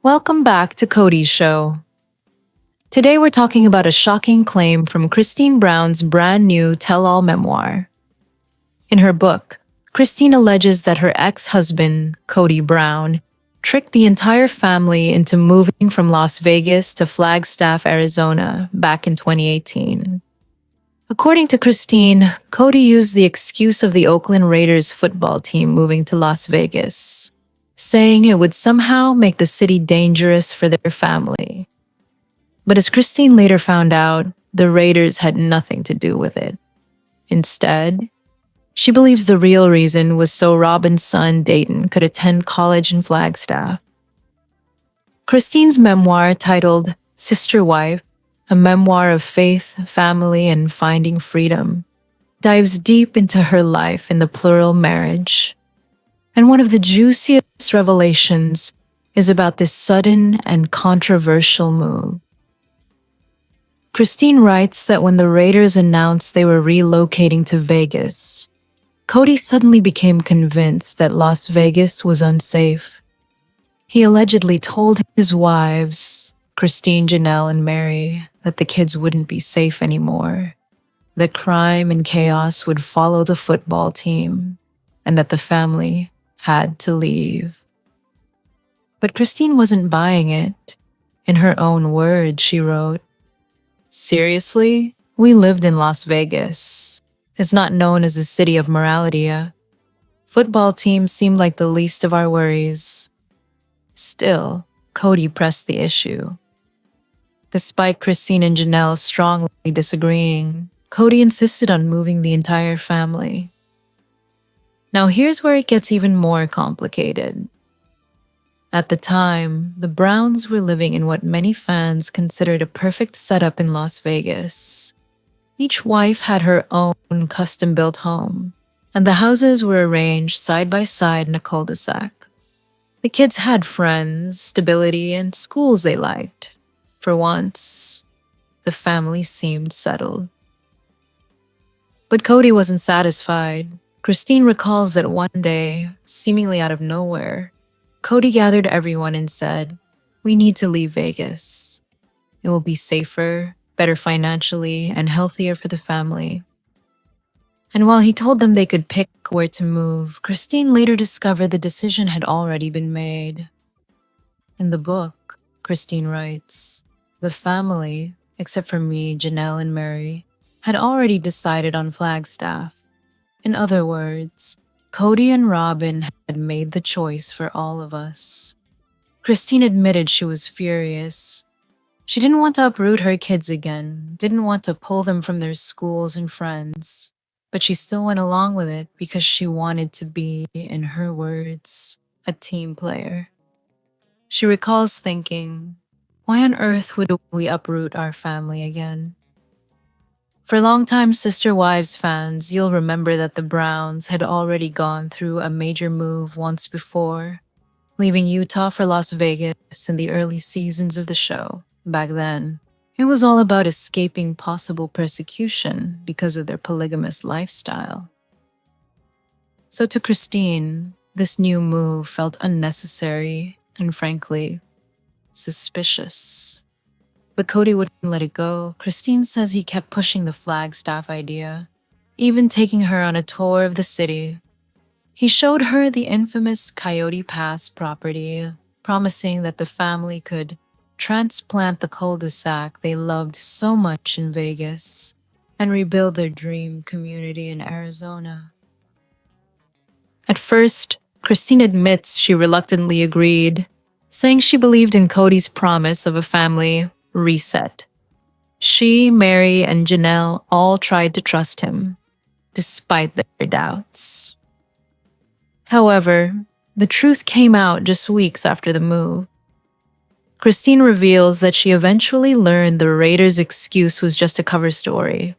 Welcome back to Kody's show. Today we're talking about a shocking claim from Christine Brown's brand new tell-all memoir. In her book, Christine alleges that her ex-husband, Kody Brown, tricked the entire family into moving from Las Vegas to Flagstaff, Arizona, back in 2018. According to Christine, Kody used the excuse of the Oakland Raiders football team moving to Las Vegas, saying it would somehow make the city dangerous for their family. But as Christine later found out, the Raiders had nothing to do with it. Instead, she believes the real reason was so Robyn's son, Dayton, could attend college in Flagstaff. Christine's memoir, titled Sister Wife, a memoir of faith, family, and finding freedom, dives deep into her life in the plural marriage. And one of the juiciest revelations is about this sudden and controversial move. Christine writes that when the Raiders announced they were relocating to Vegas, Kody suddenly became convinced that Las Vegas was unsafe. He allegedly told his wives, Christine, Janelle, and Mary, that the kids wouldn't be safe anymore, that crime and chaos would follow the football team, and that the family had to leave. But Christine wasn't buying it. In her own words, she wrote, "Seriously? We lived in Las Vegas. It's not known as the city of morality. Football teams seemed like the least of our worries." Still, Kody pressed the issue. Despite Christine and Janelle strongly disagreeing, Kody insisted on moving the entire family. Now here's where it gets even more complicated. At the time, the Browns were living in what many fans considered a perfect setup in Las Vegas. Each wife had her own custom-built home, and the houses were arranged side by side in a cul-de-sac. The kids had friends, stability, and schools they liked. For once, the family seemed settled. But Kody wasn't satisfied. Christine recalls that one day, seemingly out of nowhere, Kody gathered everyone and said, "We need to leave Vegas. It will be safer, better financially, and healthier for the family." And while he told them they could pick where to move, Christine later discovered the decision had already been made. In the book, Christine writes, "The family, except for me, Janelle, and Mary, had already decided on Flagstaff. In other words, Kody and Robyn had made the choice for all of us." Christine admitted she was furious. She didn't want to uproot her kids again, didn't want to pull them from their schools and friends, but she still went along with it because she wanted to be, in her words, a team player. She recalls thinking, why on earth would we uproot our family again? For longtime Sister Wives fans, you'll remember that the Browns had already gone through a major move once before, leaving Utah for Las Vegas in the early seasons of the show. Back then, it was all about escaping possible persecution because of their polygamous lifestyle. So to Christine, this new move felt unnecessary and, frankly, suspicious. But Kody wouldn't let it go. Christine says he kept pushing the Flagstaff idea, even taking her on a tour of the city. He showed her the infamous Coyote Pass property, promising that the family could transplant the cul-de-sac they loved so much in Vegas and rebuild their dream community in Arizona. At first, Christine admits she reluctantly agreed, saying she believed in Kody's promise of a family reset. She, Mary, and Janelle all tried to trust him, despite their doubts. However, the truth came out just weeks after the move. Christine reveals that she eventually learned the Raiders' excuse was just a cover story.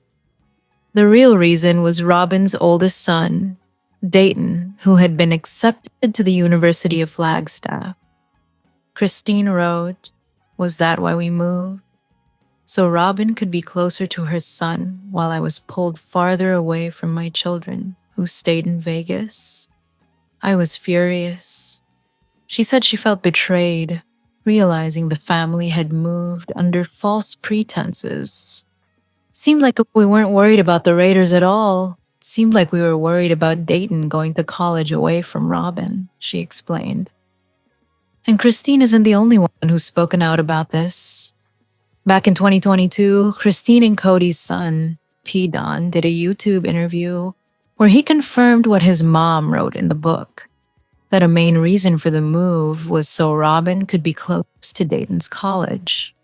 The real reason was Robyn's oldest son, Dayton, who had been accepted to the University of Flagstaff. Christine wrote, "Was that why we moved? So Robyn could be closer to her son while I was pulled farther away from my children who stayed in Vegas?" I was furious. She said she felt betrayed, realizing the family had moved under false pretenses. Seemed like we weren't worried about the Raiders at all. It seemed like we were worried about Dayton going to college away from Robyn, she explained. And Christine isn't the only one who's spoken out about this. Back in 2022, Christine and Kody's son, P. Don, did a YouTube interview where he confirmed what his mom wrote in the book, that a main reason for the move was so Robyn could be close to Dayton's college.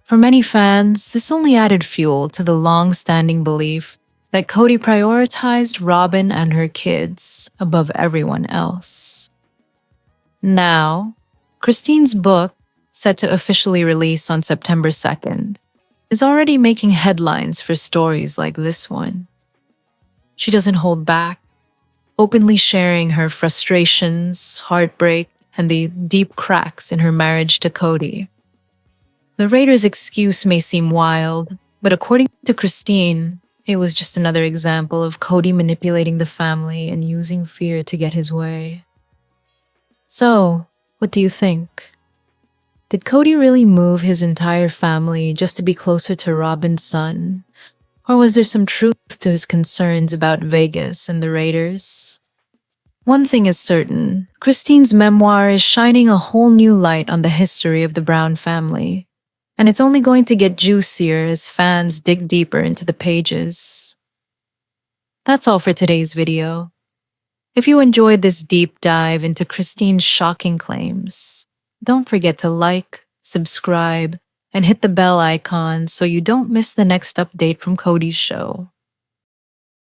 For many fans, this only added fuel to the long-standing belief that Kody prioritized Robyn and her kids above everyone else. Now, Christine's book, set to officially release on September 2nd, is already making headlines for stories like this one. She doesn't hold back, openly sharing her frustrations, heartbreak, and the deep cracks in her marriage to Kody. The Raiders' excuse may seem wild, but according to Christine, it was just another example of Kody manipulating the family and using fear to get his way. So, what do you think? Did Kody really move his entire family just to be closer to Robyn's son? Or was there some truth to his concerns about Vegas and the Raiders? One thing is certain, Christine's memoir is shining a whole new light on the history of the Brown family. And it's only going to get juicier as fans dig deeper into the pages. That's all for today's video. If you enjoyed this deep dive into Christine's shocking claims, don't forget to like, subscribe, and hit the bell icon so you don't miss the next update from Kody's show.